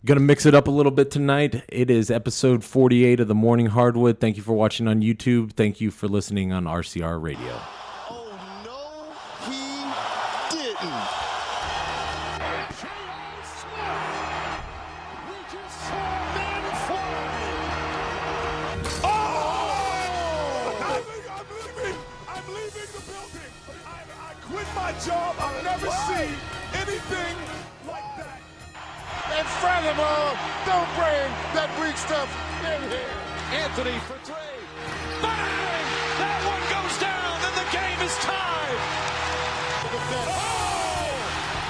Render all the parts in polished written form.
Gonna mix it up a little bit tonight. It is episode 48 of the Morning Hardwood. Thank you for watching on YouTube. Thank you for listening on RCR Radio. Oh, no, he didn't. I'm leaving the building. I quit my job. I've never seen anything like that. And furthermore, don't bring that weak stuff in here. Anthony for three. Bang! That one goes down, and the game is tied. Oh!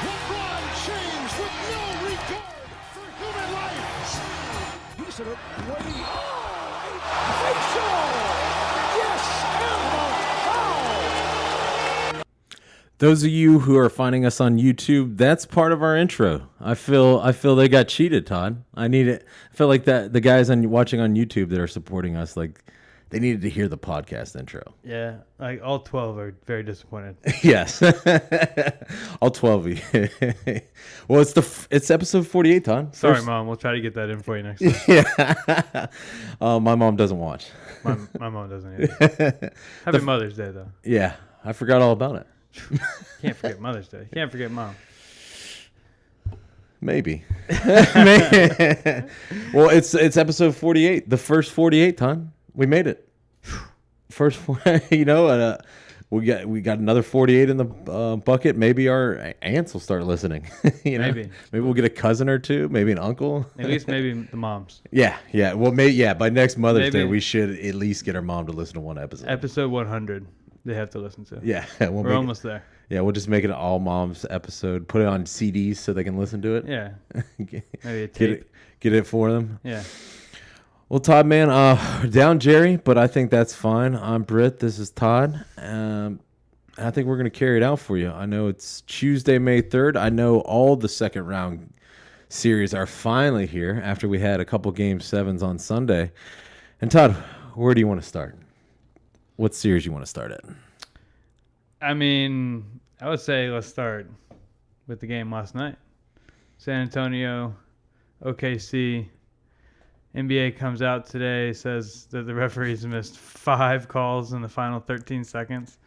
LeBron James with no regard for human life. He's in a Brady. Facial. Yes, and a foul. Those of you who are finding us on YouTube, that's part of our intro. I feel they got cheated, Todd. I need it. I feel like that the guys watching on YouTube that are supporting us, like they needed to hear the podcast intro. Yeah, like all 12 are very disappointed. Yes, all 12 of you. Well, it's episode 48, Todd. Sorry, Mom. We'll try to get that in for you next time. Yeah. My mom doesn't watch. My mom doesn't either. Happy Mother's Day, though. Yeah, I forgot all about it. Can't forget Mother's Day. Can't forget Mom. Maybe. Well, it's episode 48. The first 48, Todd. We made it. First, we got another 48 in the bucket. Maybe our aunts will start listening. Maybe we'll get a cousin or two. Maybe an uncle. At least maybe the moms. Yeah. Well, by next Mother's Day, we should at least get our mom to listen to one episode. Episode 100. They have to listen to. Yeah, we're almost there. Yeah, we'll just make it an all moms episode. Put it on CDs so they can listen to it. Yeah, maybe a tape. Get it for them. Yeah. Well, Todd, man, down Jerry, but I think that's fine. I'm Britt. This is Todd. I think we're going to carry it out for you. I know it's Tuesday, May 3rd. I know all the second round series are finally here after we had a couple game sevens on Sunday. And Todd, where do you want to start? What series you want to start at? I mean, I would say let's start with the game last night. San Antonio, OKC. NBA comes out today, says that the referees missed 5 calls in the final 13 seconds.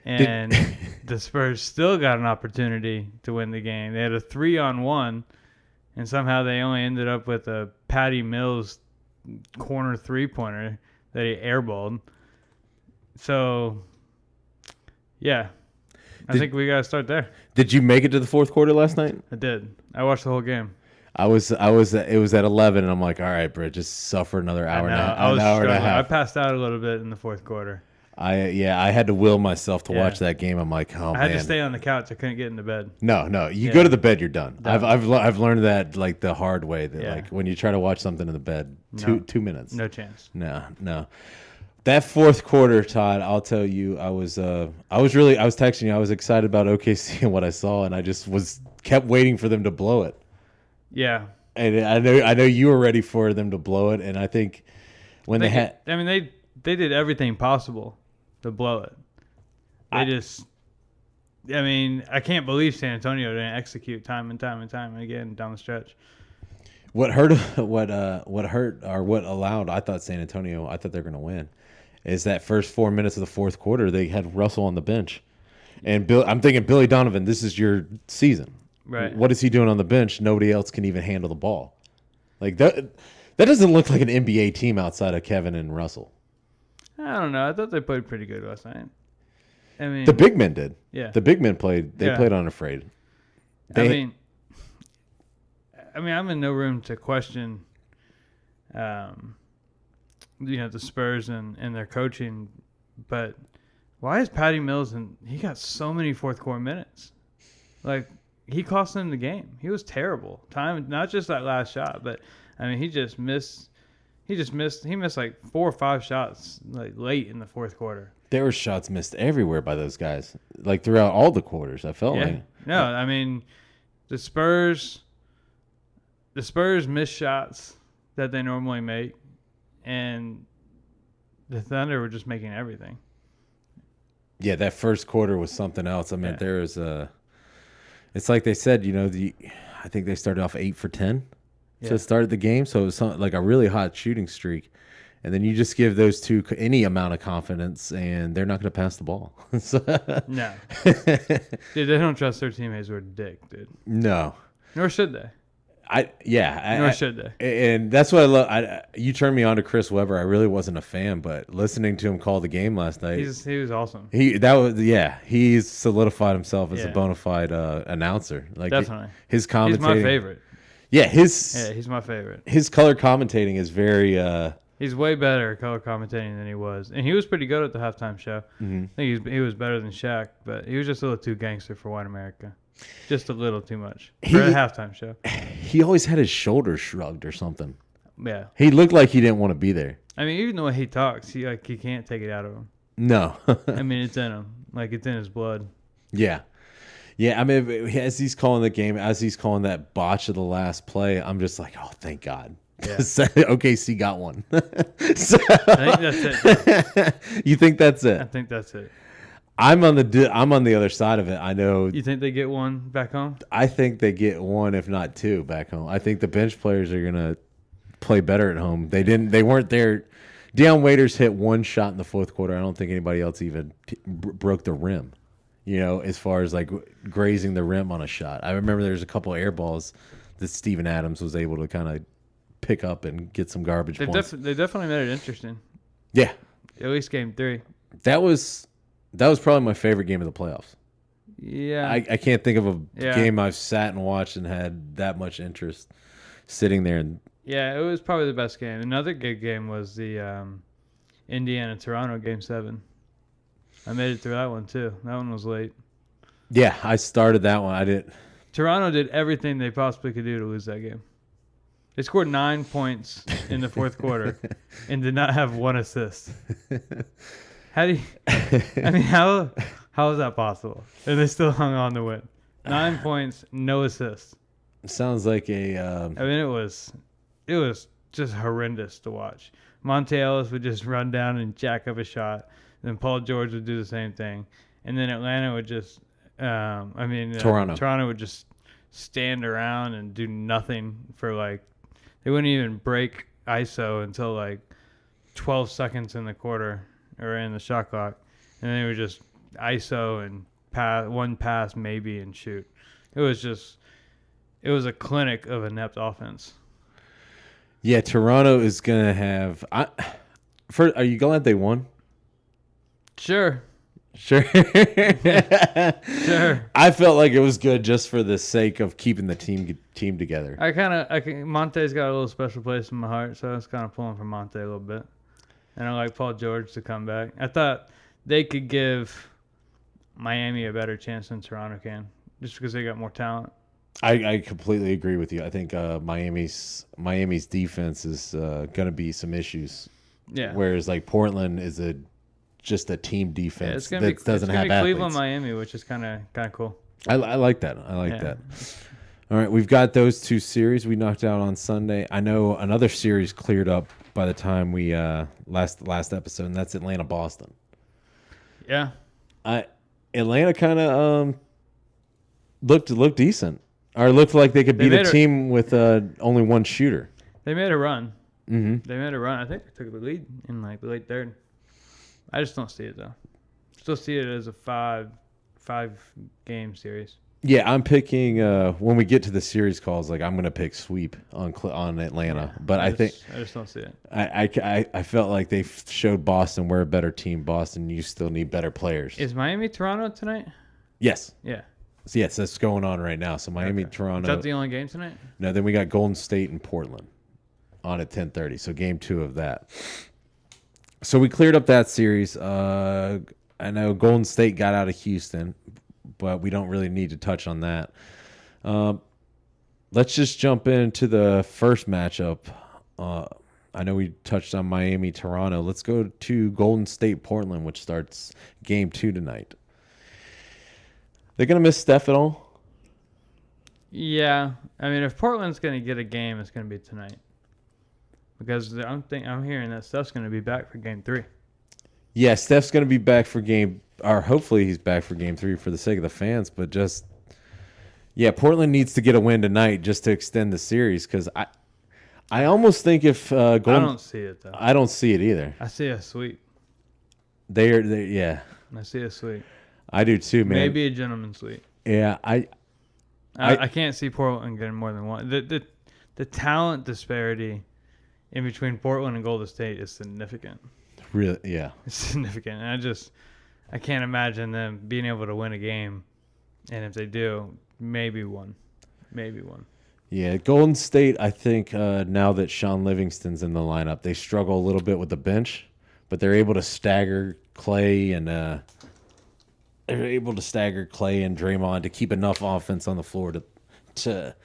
And the Spurs still got an opportunity to win the game. They had a 3-on-1, and somehow they only ended up with a Patty Mills corner three-pointer that he airballed. So, yeah, I think we got to start there. Did you make it to the fourth quarter last night? I did. I watched the whole game. It was at 11, and I'm like, all right, Britt, just suffer another hour and a half. I passed out a little bit in the fourth quarter. I had to will myself to watch that game. I'm like, oh man. I had to stay on the couch. I couldn't get into bed. No. You go to the bed, you're done. I've learned that like the hard way. That like when you try to watch something in the bed, 2 minutes. No chance. No. That fourth quarter, Todd, I'll tell you, I was texting you. I was excited about OKC and what I saw, and I just kept waiting for them to blow it. Yeah. And I know you were ready for them to blow it, and I think they did everything possible to blow it. I can't believe San Antonio didn't execute time and time again down the stretch. What allowed, I thought they were going to win, is that first 4 minutes of the fourth quarter, they had Russell on the bench. And I'm thinking, Billy Donovan, this is your season. Right. What is he doing on the bench? Nobody else can even handle the ball. Like that doesn't look like an NBA team outside of Kevin and Russell. I don't know. I thought they played pretty good last night. I mean, the big men did. Yeah. The big men played. They played unafraid. I'm in no room to question, the Spurs and their coaching, but why is Patty Mills he got so many fourth quarter minutes? Like, he cost them the game. He was terrible. Not just that last shot, but I mean, he missed like 4 or 5 shots like late in the fourth quarter. There were shots missed everywhere by those guys, like throughout all the quarters. I felt like. No, I mean, the Spurs miss shots that they normally make, and the Thunder were just making everything. Yeah, that first quarter was something else. I mean, there was it's like they said, I think they started off 8 for 10 Yeah. to start the game. So it was like a really hot shooting streak. And then you just give those two any amount of confidence, and they're not going to pass the ball. No. Dude, they don't trust their teammates were a dick, dude. No. Nor should they. Nor should they. And that's what I love. You turned me on to Chris Webber. I really wasn't a fan, but listening to him call the game last night, He was awesome. He's solidified himself as a Yeah. bona fide announcer. Like Definitely. his commentating. He's my favorite. Yeah, He's my favorite. his color commentating is very. He's way better at color commentating than he was, and he was pretty good at the halftime show. Mm-hmm. I think he was better than Shaq, but he was just a little too gangster for white America, just a little too much for a halftime show. He always had his shoulders shrugged or something. Yeah, He looked like he didn't want to be there. I mean, even the way he talks, he can't take it out of him. No. I mean, it's in him, like it's in his blood. Yeah. Yeah, I mean, as he's calling the game, as he's calling that botch of the last play, I'm just like, oh, thank God. Yeah. OKC got one. So, I think that's it. you think that's I it? think that's it. I'm on the other side of it. I know. You think they get one back home? I think they get one, if not two, back home. I think the bench players are gonna play better at home. They weren't there. Deion Waiters hit one shot in the fourth quarter. I don't think anybody else even broke the rim. You know, as far as like grazing the rim on a shot. I remember there was a couple air balls that Steven Adams was able to kind of pick up and get some garbage points. They definitely made it interesting. Yeah, At least game 3. that was probably my favorite game of the playoffs. Yeah. I can't think of a Yeah. game I've sat and watched and had that much interest sitting there. And Yeah, it was probably the best game. Another good game was the Indiana-Toronto Game 7. I made it through that one, too. That one was late. yeah, I started that one. I didn't. Toronto did everything they possibly could do to lose that game. They scored 9 points in the fourth quarter and did not have one assist. How is that possible? And they still hung on to win. 9 points, no assists. Sounds like a. I mean, it was just horrendous to watch. Monte Ellis would just run down and jack up a shot. Then Paul George would do the same thing. And then Atlanta would just, Toronto would just stand around and do nothing for they wouldn't even break ISO until 12 seconds in the quarter or in the shot clock. And they would just ISO and one pass maybe and shoot. It was a clinic of inept offense. Yeah, Toronto is gonna have. Are you glad they won? Sure. Sure. Sure. I felt like it was good just for the sake of keeping the team together. Monte's got a little special place in my heart, so I was kind of pulling for Monte a little bit. And I like Paul George to come back. I thought they could give Miami a better chance than Toronto can, just because they got more talent. I completely agree with you. I think Miami's defense is going to be some issues. Yeah. Whereas Portland is just a team defense that doesn't have athletes. Cleveland, Miami, which is kind of cool. I like that. I like that. All right, we've got those two series we knocked out on Sunday. I know another series cleared up by the time we last episode, and that's Atlanta-Boston. Yeah. Atlanta kind of looked decent, or looked like they could beat a team with only one shooter. They made a run. Mm-hmm. They made a run. I think they took the lead in the late third. I just don't see it though. Still see it as a five game series. Yeah, I'm picking when we get to the series calls. I'm going to pick sweep on Atlanta, but I just don't see it. I felt like they showed Boston we're a better team. Boston, you still need better players. Is Miami Toronto tonight? Yes. Yeah. Yes, that's going on right now. So Miami Toronto. Is that the only game tonight? No, then we got Golden State and Portland on at 10:30. So game 2 of that. So we cleared up that series. I know Golden State got out of Houston, but we don't really need to touch on that. Let's just jump into the first matchup. I know we touched on Miami-Toronto. Let's go to Golden State-Portland, which starts game 2 tonight. They're going to miss Steph at all? Yeah. I mean, if Portland's going to get a game, it's going to be tonight. Because I'm hearing that Steph's going to be back for game 3. Yeah, Steph's going to be back for hopefully he's back for game 3 for the sake of the fans, but just Yeah, Portland needs to get a win tonight just to extend the series because I almost think if Golden, I don't see it though. I don't see it either. I see a sweep. Yeah, I see a sweep. I do too, man. Maybe a gentleman's sweep. Yeah, I can't see Portland getting more than one. The talent disparity in between Portland and Golden State is significant. really, yeah. It's significant. And I can't imagine them being able to win a game. And if they do, maybe one. Maybe one. Yeah, Golden State, I think now that Sean Livingston's in the lineup, they struggle a little bit with the bench, but they're able to stagger Clay and Draymond to keep enough offense on the floor to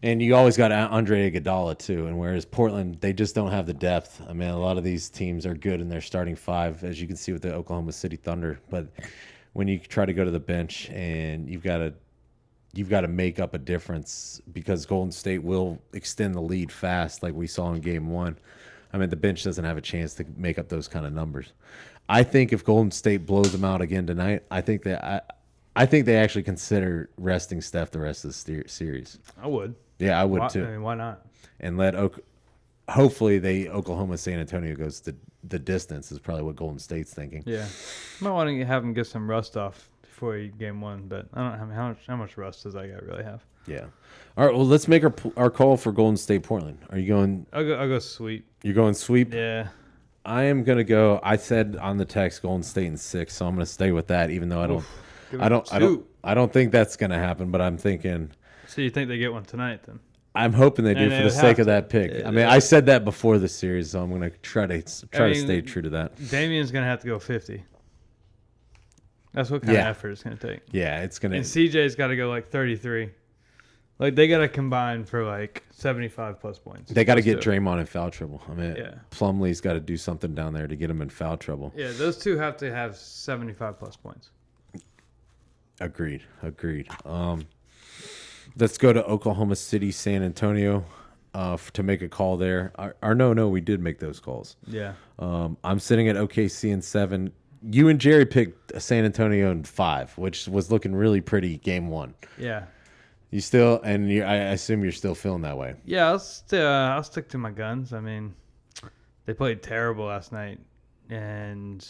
and you always got Andre Iguodala too. And whereas Portland, they just don't have the depth. I mean, a lot of these teams are good in their starting five, as you can see with the Oklahoma City Thunder. But when you try to go to the bench and you've got to make up a difference because Golden State will extend the lead fast, like we saw in Game 1. I mean, the bench doesn't have a chance to make up those kind of numbers. I think if Golden State blows them out again tonight, I think they actually consider resting Steph the rest of the series. I would. Yeah, I would too. I mean, why not? And hopefully Oklahoma San Antonio goes the distance is probably what Golden State's thinking. Yeah, might want to have him get some rust off before Game 1, but I don't know how much rust does that guy really have? Yeah. All right. Well, let's make our call for Golden State Portland. Are you going? I'll go sweep. You're going sweep. Yeah. I am gonna go. I said on the text Golden State in 6, so I'm gonna stay with that, even though I don't think that's gonna happen. But I'm thinking. So you think they get one tonight then? I'm hoping they do And for they the would sake have of to. that pick. Yeah, I mean, I said that before the series, so I'm gonna try to stay true to that. Damian's gonna have to go 50. That's what kind of effort it's gonna take. Yeah, it's gonna. And CJ's got to go like 33. Like they got to combine for like 75 plus points. They got to get Draymond in foul trouble. I mean, Yeah. Plumlee's got to do something down there to get him in foul trouble. Yeah, those two have to have 75 plus points. Agreed. Let's go to Oklahoma City, San Antonio, to make a call there. No, we did make those calls. Yeah. I'm sitting at OKC in 7. You and Jerry picked San Antonio in 5, which was looking really pretty Game 1. Yeah. You still, and I assume you're still feeling that way. Yeah, I'll stick to my guns. I mean, they played terrible last night and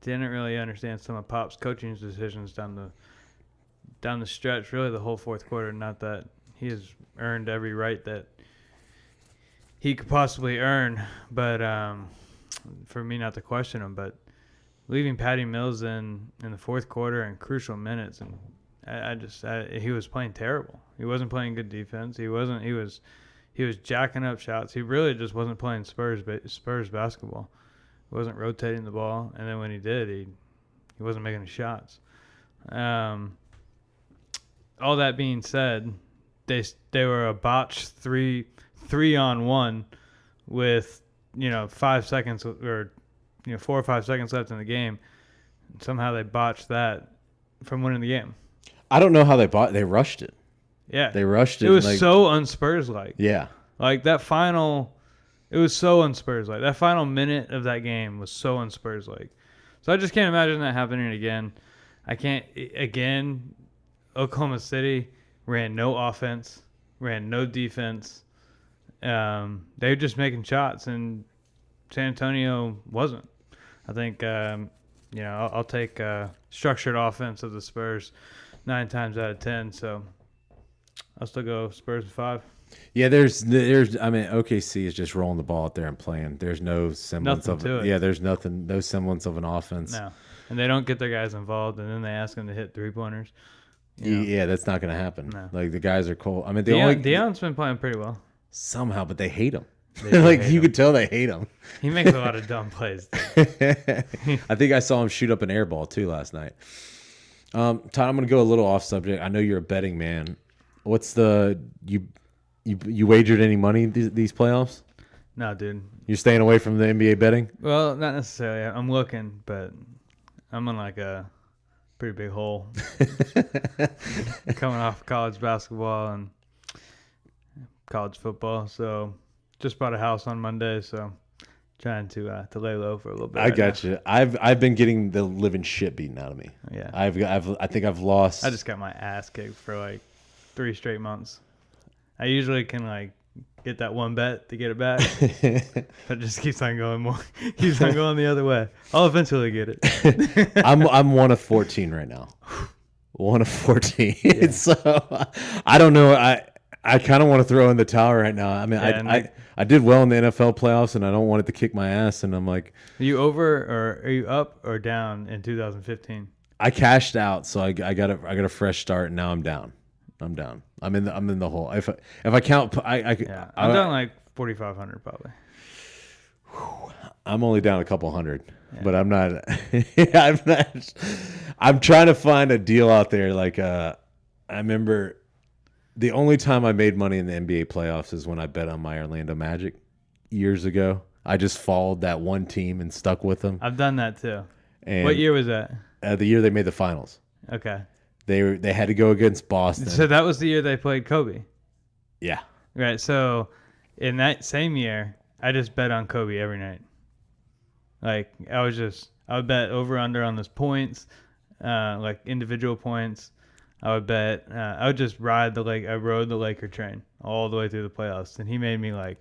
didn't really understand some of Pop's coaching decisions down the stretch, really the whole fourth quarter. Not that he has earned every right that he could possibly earn, but for me not to question him, but leaving Patty Mills in the fourth quarter in crucial minutes, and he was playing terrible. He wasn't playing good defense. He was jacking up shots. He really just wasn't playing Spurs basketball. He wasn't rotating the ball, and then when he did, he wasn't making the shots. All that being said, they were a botched 3-on-1 with 5 seconds or 4 or 5 seconds left in the game. And somehow they botched that from winning the game. I don't know how they rushed it. Yeah. They rushed it. It was so un-Spurs-like. Yeah. Like it was so un-Spurs-like. That final minute of that game was so un-Spurs-like. So I just can't imagine that happening again. Oklahoma City ran no offense, ran no defense. They were just making shots, and San Antonio wasn't. I think, I'll take structured offense of the Spurs 9 times out of 10. So I'll still go Spurs 5. Yeah, there's OKC is just rolling the ball out there and playing. There's no semblance Nothing of to it. Yeah, there's no semblance of an offense. No. And they don't get their guys involved, and then they ask them to hit three-pointers. Yeah, that's not going to happen. No. Like the guys are cold. I mean, Deion's been playing pretty well. somehow, but they hate him. Hate you him. could tell they hate him. He makes a lot of dumb plays. I think I saw him shoot up an air ball too last night. Todd, I'm going to go a little off subject. I know you're a betting man. What's you wagered any money these playoffs? No, dude. You're staying away from the NBA betting? Well, not necessarily. I'm looking, but I'm in like a pretty big hole. Coming off college basketball and college football. So just bought a house on Monday, so trying to lay low for a little bit. I got you. I've been getting the living shit beaten out of me. Yeah. I think I've lost. I just got my ass kicked for like 3 straight months. I usually can like get that one bet to get it back, but it just keeps on going the other way. I'll eventually get it. I'm 1 of 14 right now. 1 of 14. Yeah. So I don't know. I kind of want to throw in the towel right now. I mean, I did well in the NFL playoffs, and I don't want it to kick my ass. And I'm like, are you over or are you up or down in 2015? I cashed out, so I got a fresh start, and now I'm down. I'm in the hole. If I count, I'm down like 4,500 probably. I'm only down a couple hundred, but I'm not. I'm not. I'm trying to find a deal out there. Like I remember the only time I made money in the NBA playoffs is when I bet on my Orlando Magic years ago. I just followed that one team and stuck with them. I've done that too. And what year was that? The year they made the finals. Okay. They had to go against Boston. So that was the year they played Kobe. Yeah. Right. So in that same year, I just bet on Kobe every night. Like I would bet over under on those points, like individual points. I would bet. I would just rode the Laker train all the way through the playoffs, and he made me like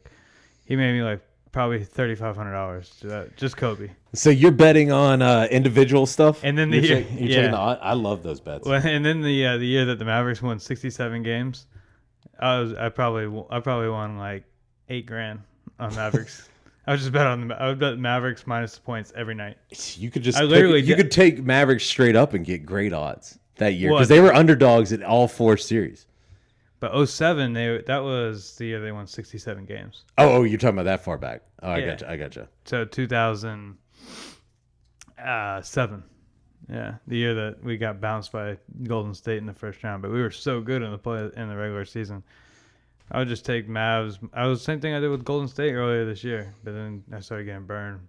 probably $3,500 just Kobe. So you're betting on individual stuff, and then you're taking the odd. I love those bets. Well, and then the year that the Mavericks won 67 games, I probably won like $8,000 on Mavericks. I would bet Mavericks minus the points every night. You could just you could take Mavericks straight up and get great odds that year because they were underdogs in all 4 series. But 07, that was the year they won 67 games. Oh, you're talking about that far back. Oh, I Yeah. gotcha. So 2007. Yeah, the year that we got bounced by Golden State in the first round, but we were so good in the regular season. I would just take Mavs. I was the same thing I did with Golden State earlier this year, but then I started getting burned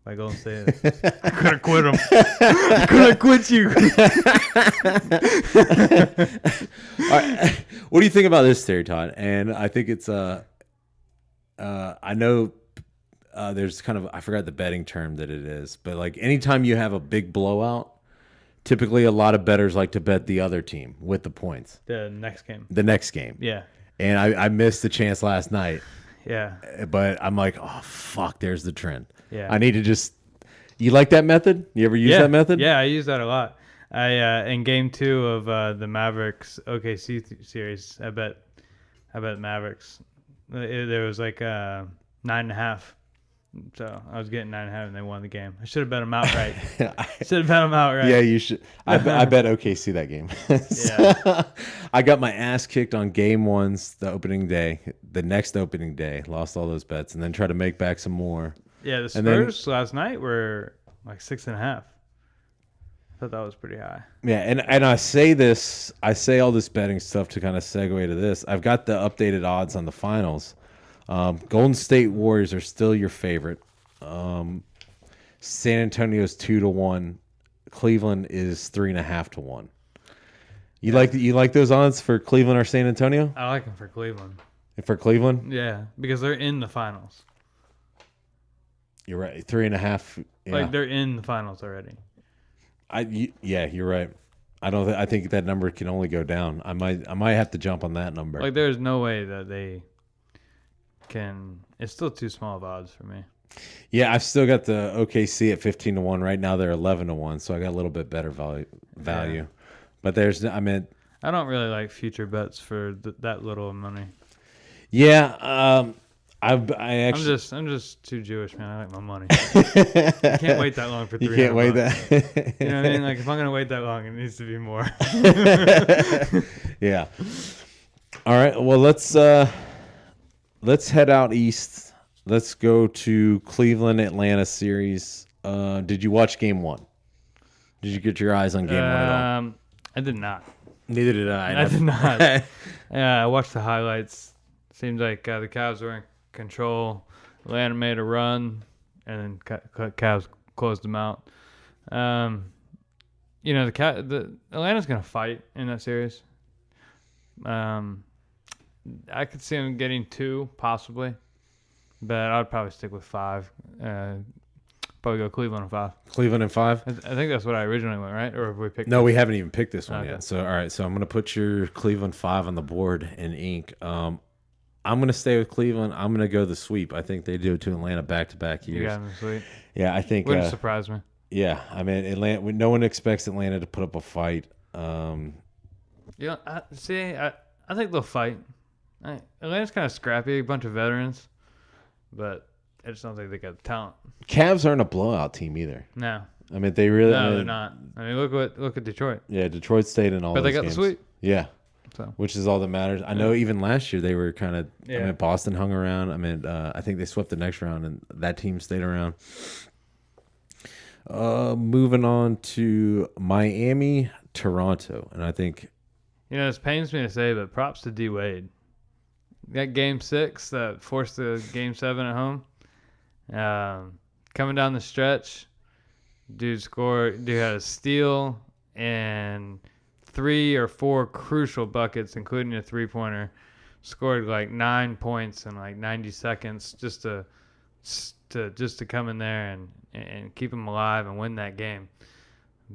by Golden State. I couldn't quit them. I couldn't quit you. All right. What do you think about this theory, Todd? And I think it's I know there's kind of, I forgot the betting term that it is, but like anytime you have a big blowout, typically a lot of bettors like to bet the other team with the points. The next game. Yeah. And I missed the chance last night. Yeah. But I'm like, oh, fuck, there's the trend. Yeah. I need to just – you like that method? You ever use that method? Yeah, I use that a lot. In game 2 of the Mavericks OKC series, I bet Mavericks. There was like 9.5. So I was getting 9.5 and they won the game. I should have bet them outright. Yeah, you should. I bet OKC that game. Yeah. I got my ass kicked on game 1's the opening day. The next opening day, lost all those bets, and then tried to make back some more. Yeah, the Spurs last night were like 6.5. I thought that was pretty high. Yeah, and I say all this betting stuff to kind of segue to this. I've got the updated odds on the finals. Golden State Warriors are still your favorite. San Antonio's 2-1. Cleveland is 3.5 to 1. You like those odds for Cleveland or San Antonio? I like them for Cleveland. For Cleveland? Yeah, because they're in the finals. You're right. 3.5. Yeah. Like they're in the finals already. Yeah, you're right. I think that number can only go down. I might have to jump on that number. Like there's no way that they can. It's still too small of odds for me. Yeah, I've still got the OKC at 15 to 1. Right now they're 11 to 1, so I got a little bit better value. Yeah. But I don't really like future bets for that little money. Yeah, I'm just too Jewish, man. I like my money. I can't wait that long for $300. You can't wait that. You know what I mean? Like if I'm gonna wait that long, it needs to be more. Yeah. All right. Well, let's head out east. Let's go to Cleveland Atlanta series. Did you watch game 1? Did you get your eyes on game 1 at all? I did not. Neither did I. I did not. Yeah, I watched the highlights. Seems like the Cavs were in control. Atlanta made a run, and then Cavs closed them out. The Atlanta's gonna fight in that series. I could see them getting 2 possibly, but I'd probably stick with 5. Probably go Cleveland in 5. Cleveland in 5. I think that's what I originally went, right? Or have we picked? No, we haven't even picked this one Okay. yet. So, all right. So I'm going to put your Cleveland 5 on the board in ink. I'm going to stay with Cleveland. I'm going to go the sweep. I think they do it to Atlanta back-to-back years. You got him sweet. Yeah, I think. Wouldn't surprise me. Yeah, I mean, Atlanta. No one expects Atlanta to put up a fight. Yeah, I think they'll fight. Atlanta's kind of scrappy, a bunch of veterans, but I just don't think they got the talent. Cavs aren't a blowout team either. No, I mean, they really. they're not. I mean, look at Detroit. Yeah, Detroit stayed in all. But they those got games. the sweep. Yeah, So which is all that matters. I know even last year they were kind of. I Yeah. mean, Boston hung around. I mean, I think they swept the next round, and that team stayed around. Moving on to Miami, Toronto, and I think. this pains me to say, but props to D Wade. That game 6 that forced the game 7 at home. Coming down the stretch, dude had a steal and 3 or 4 crucial buckets, including a 3-pointer. Scored like 9 points in like 90 seconds just to come in there and keep them alive and win that game.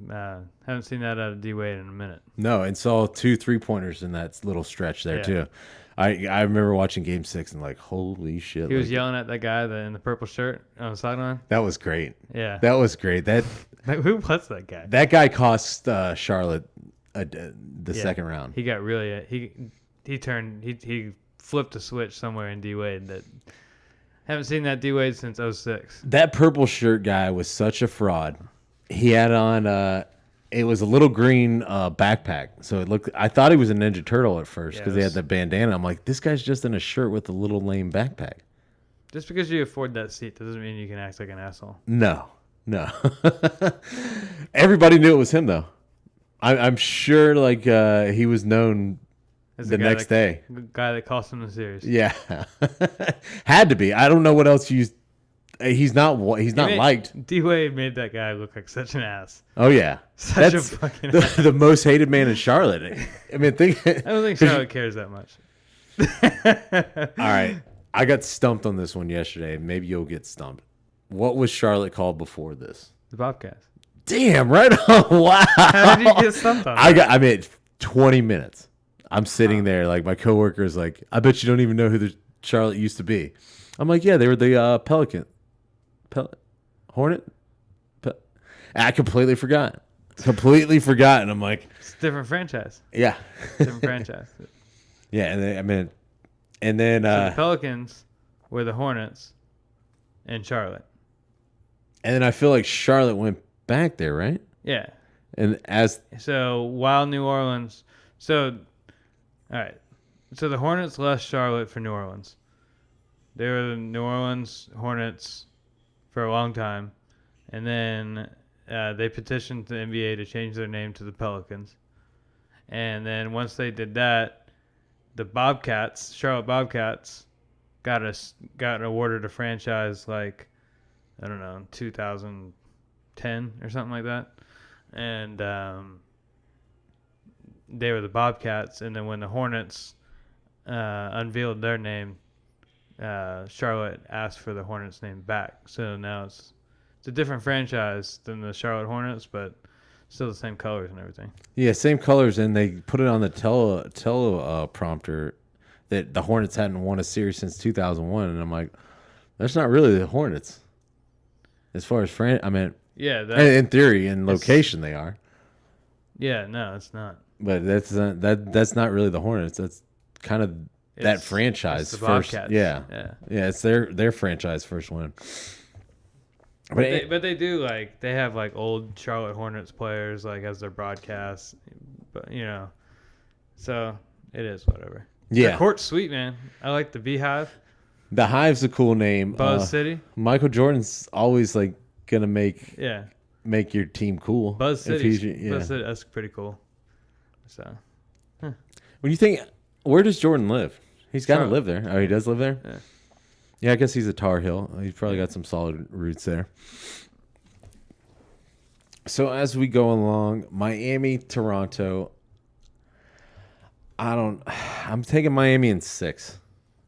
Haven't seen that out of D Wade in a minute. No, and saw 2 3-pointers in that little stretch there Yeah. too. I remember watching Game 6 and like, holy shit! He was like, yelling at that guy in the purple shirt on the sideline. that was great. Yeah. That was great. Who was that guy? That guy cost Charlotte the Yeah. second round. He got really he flipped a switch somewhere in D Wade that haven't seen that D Wade since 06. That purple shirt guy was such a fraud. He had on it was a little green backpack, so it looked. I thought he was a Ninja Turtle at first because he had the bandana. I'm like, this guy's just in a shirt with a little lame backpack. Just because you afford that seat doesn't mean you can act like an asshole. No. Everybody knew it was him though. I'm sure like he was known As the next day. The guy that cost him the series. Yeah, had to be. I don't know what else he's not liked. D Wade made that guy look like such an ass. Oh yeah, Such that's a fucking ass. the most hated man in Charlotte. I mean, think. I don't think Charlotte cares that much. All right, I got stumped on this one yesterday. Maybe you'll get stumped. What was Charlotte called before this? The Bobcats. Damn, right on. Wow. How did you get stumped on that? I mean, 20 minutes. I'm sitting there, like my coworker is like, I bet you don't even know who the Charlotte used to be. I'm like, yeah, they were the Hornet. I completely forgot. And I'm like, It's a different franchise. yeah, Different franchise. yeah. And then So the Pelicans were the Hornets in Charlotte. and then I feel like Charlotte went back there, right? Yeah. And So while New Orleans, all right. So the Hornets left Charlotte for New Orleans. They were the New Orleans Hornets for a long time, and then they petitioned the NBA to change their name to the Pelicans. And then once they did that, the Bobcats, Charlotte Bobcats, got awarded a franchise like, I don't know, 2010 or something like that. And they were the Bobcats. And then when the Hornets unveiled their name, Charlotte asked for the Hornets name back. So now it's a different franchise than the Charlotte Hornets, but still the same colors and everything. yeah, same colors, and they put it on the teleprompter that the Hornets hadn't won a series since 2001, and I'm like, that's not really the Hornets. As far as Yeah, in theory and location they are, yeah, no, it's not. but that's not really the Hornets. That's kind of that It's- franchise it's the first. Bobcats. Yeah, Yeah. it's their franchise first win. But they do they have old Charlotte Hornets players as their broadcast, but so it is whatever. Yeah. The court's sweet, man. I like the Beehive, The Hive's a cool name. Buzz City. Michael Jordan's always gonna make Yeah, your team cool. Buzz if City. he's- yeah. Buzz City. That's pretty cool. So When you think, where does Jordan live? He's got to Charlotte. live there. Oh, he does live there? Yeah. Yeah, I guess he's a Tar Heel. He's probably got some solid roots there. So as we go along, Miami, Toronto. I'm taking Miami in 6.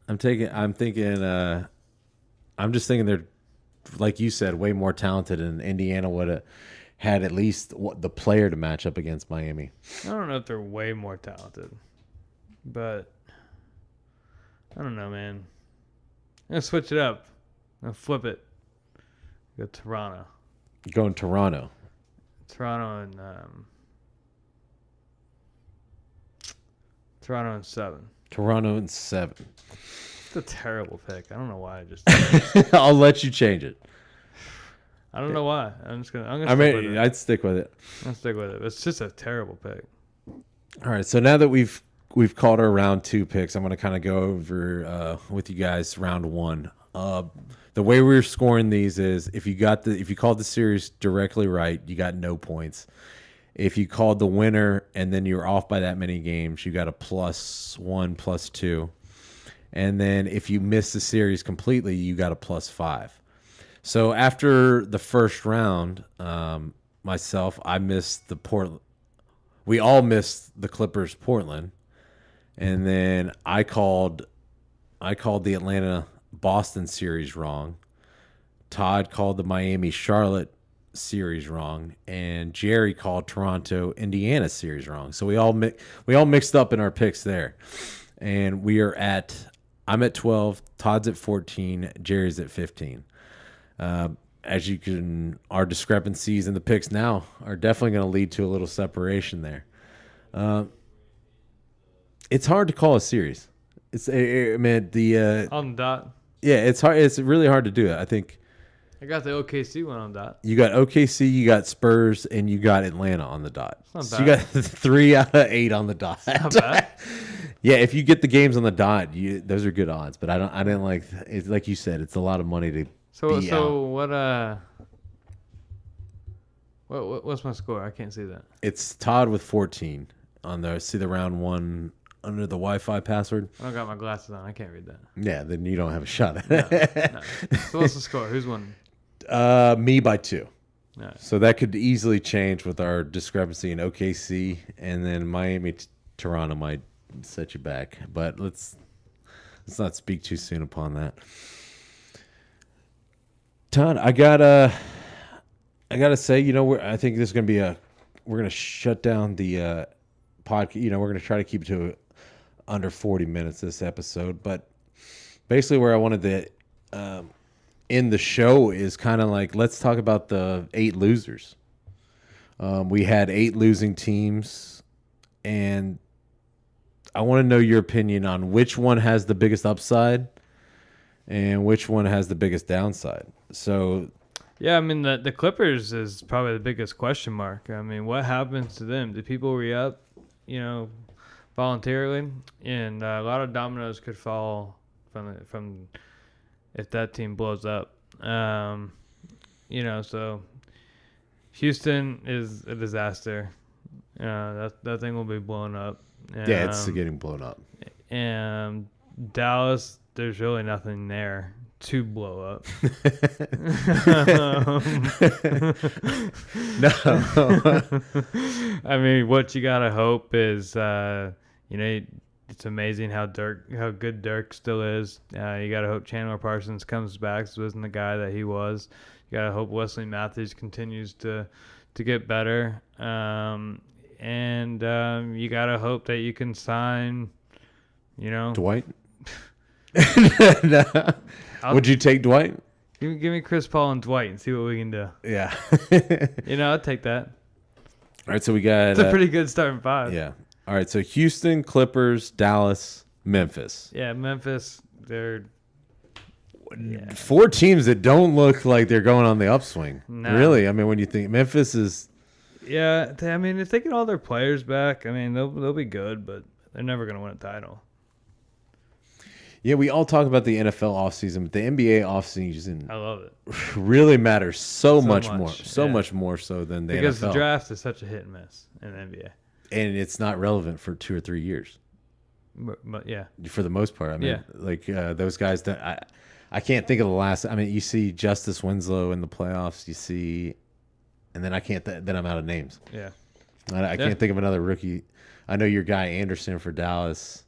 I'm just thinking like you said, way more talented, and Indiana would have had at least the player to match up against Miami. I don't know if they're way more talented, but I don't know, man. I'm gonna switch it up. I'm gonna flip it. Go Toronto. Going Toronto. Toronto and 7. Toronto and 7. It's a terrible pick. I don't know why I just did it. I'll let you change it. I don't know why. I'm gonna I stick with mean, it. I'd stick with it. I'm gonna stick with it. It's just a terrible pick. All right, so now that we've called our round 2 picks, I'm going to kind of go over with you guys round 1. The way we were scoring these is if you called the series directly right, you got no points. If you called the winner and then you were off by that many games, you got a +1, +2. And then if you missed the series completely, you got a +5. So after the first round, I missed the Portland. We all missed the Clippers Portland. And then I called the Atlanta Boston series wrong. Todd called the Miami Charlotte series wrong, and Jerry called Toronto Indiana series wrong. So we all mixed up in our picks there. And I'm at 12, Todd's at 14, Jerry's at 15. Our discrepancies in the picks now are definitely going to lead to a little separation there. It's hard to call a series. It's On the dot. Yeah, it's hard. It's really hard to do it. I think I got the OKC one on dot. you got OKC, you got Spurs, and you got Atlanta on the dot. Not So you bad. got 3 out of 8 on the dot. Not bad. Yeah, if you get the games on the dot, those are good odds. But I didn't like it. Like you said, it's a lot of money to. Be out. What's my score? I can't see that. It's Todd with 14 on there. See the round 1 under the Wi-Fi password. I don't got my glasses on. I can't read that. Yeah, then you don't have a shot at No, it. no. So what's the score? Who's won? Me by 2. All right. So that could easily change with our discrepancy in OKC, and then Miami, Toronto might set you back. But let's not speak too soon upon that. Todd, I gotta say, I think this is gonna be we're gonna shut down the podcast. We're gonna try to keep it to under 40 minutes this episode. But basically, where I wanted to end the show is kind of like, let's talk about the 8 losers. We had 8 losing teams, and I want to know your opinion on which one has the biggest upside and which one has the biggest downside. So, Yeah, I mean, the Clippers is probably the biggest question mark. I mean, what happens to them? Do people re-up, voluntarily? And a lot of dominoes could fall from if that team blows up. So Houston is a disaster. That thing will be blown up. yeah, it's getting blown up. And Dallas, there's really nothing there to blow up. No. I mean, what you gotta hope is, it's amazing how good Dirk still is. You gotta hope Chandler Parsons comes back, so isn't the guy that he was. You gotta hope Wesley Matthews continues to get better. And you gotta hope that you can sign, Dwight? No. Would you take Dwight? Give me Chris Paul and Dwight and see what we can do. Yeah. I'd take that. All right, so we got... It's a pretty good starting 5. Yeah. All right, so Houston, Clippers, Dallas, Memphis. Yeah, Memphis, they're... Yeah. 4 teams that don't look like they're going on the upswing. No. Really? I mean, when you think Memphis is... Yeah, I mean, if they get all their players back, I mean, they'll be good, but they're never going to win a title. Yeah, we all talk about the NFL offseason, but the NBA offseason I love it. really matters so much much, more. yeah. Much more so than the Because NFL. the draft is such a hit and miss in the NBA. And it's not relevant for 2 or 3 years. But yeah. For the most part. I mean, Yeah. those guys that I can't think of the last. I mean, you see Justice Winslow in the playoffs. You see, and then then I'm out of names. Yeah. I can't think of another rookie. I know your guy Anderson for Dallas.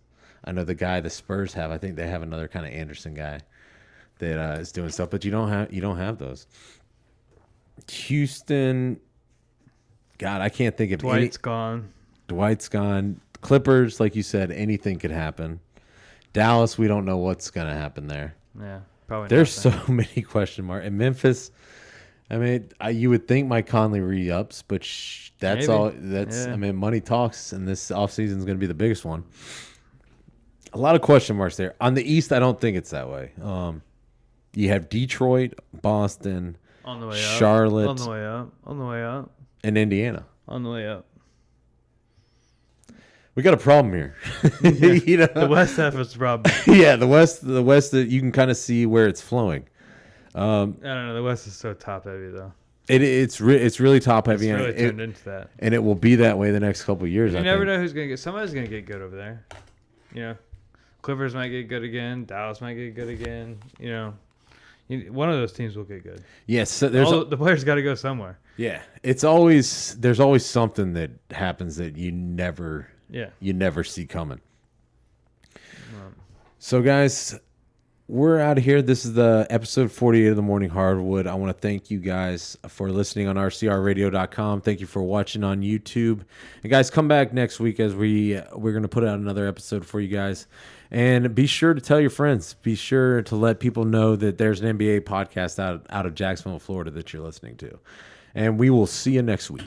I know the guy the Spurs have. I think they have another kind of Anderson guy that is doing stuff, but you don't have those. Houston, God, I can't think of Dwight's gone. Dwight's gone. Clippers, like you said, anything could happen. Dallas, we don't know what's going to happen there. Yeah, probably. There's nothing. so many question marks. And Memphis, I mean, you would think Mike Conley re-ups, but that's Maybe. all. That's Yeah. I mean, money talks, and this offseason is going to be the biggest one. A lot of question marks there. On the East, I don't think it's that way. You have Detroit, Boston, On the way up. Charlotte, On the way up. On the way up. and Indiana. On the way up. We got a problem here. You know? The West half is the problem. Yeah, the West, you can kind of see where it's flowing. I don't know. The West is so top heavy though. It's really top It's heavy, really and turned into that. it will be that way the next couple of years. You I never think. know who's gonna get. Somebody's gonna get good over there. You know, Clippers might get good again. Dallas might get good again. You know, one of those teams will get good. Yes, so there's The players got to go somewhere. yeah. There's always something that happens that you never see coming. So guys, we're out of here. This is the episode 48 of the Morning Hardwood. I want to thank you guys for listening on rcrradio.com. Thank you for watching on YouTube. And guys, come back next week as we're going to put out another episode for you guys. And be sure to tell your friends. Be sure to let people know that there's an NBA podcast out of Jacksonville, Florida that you're listening to. And we will see you next week.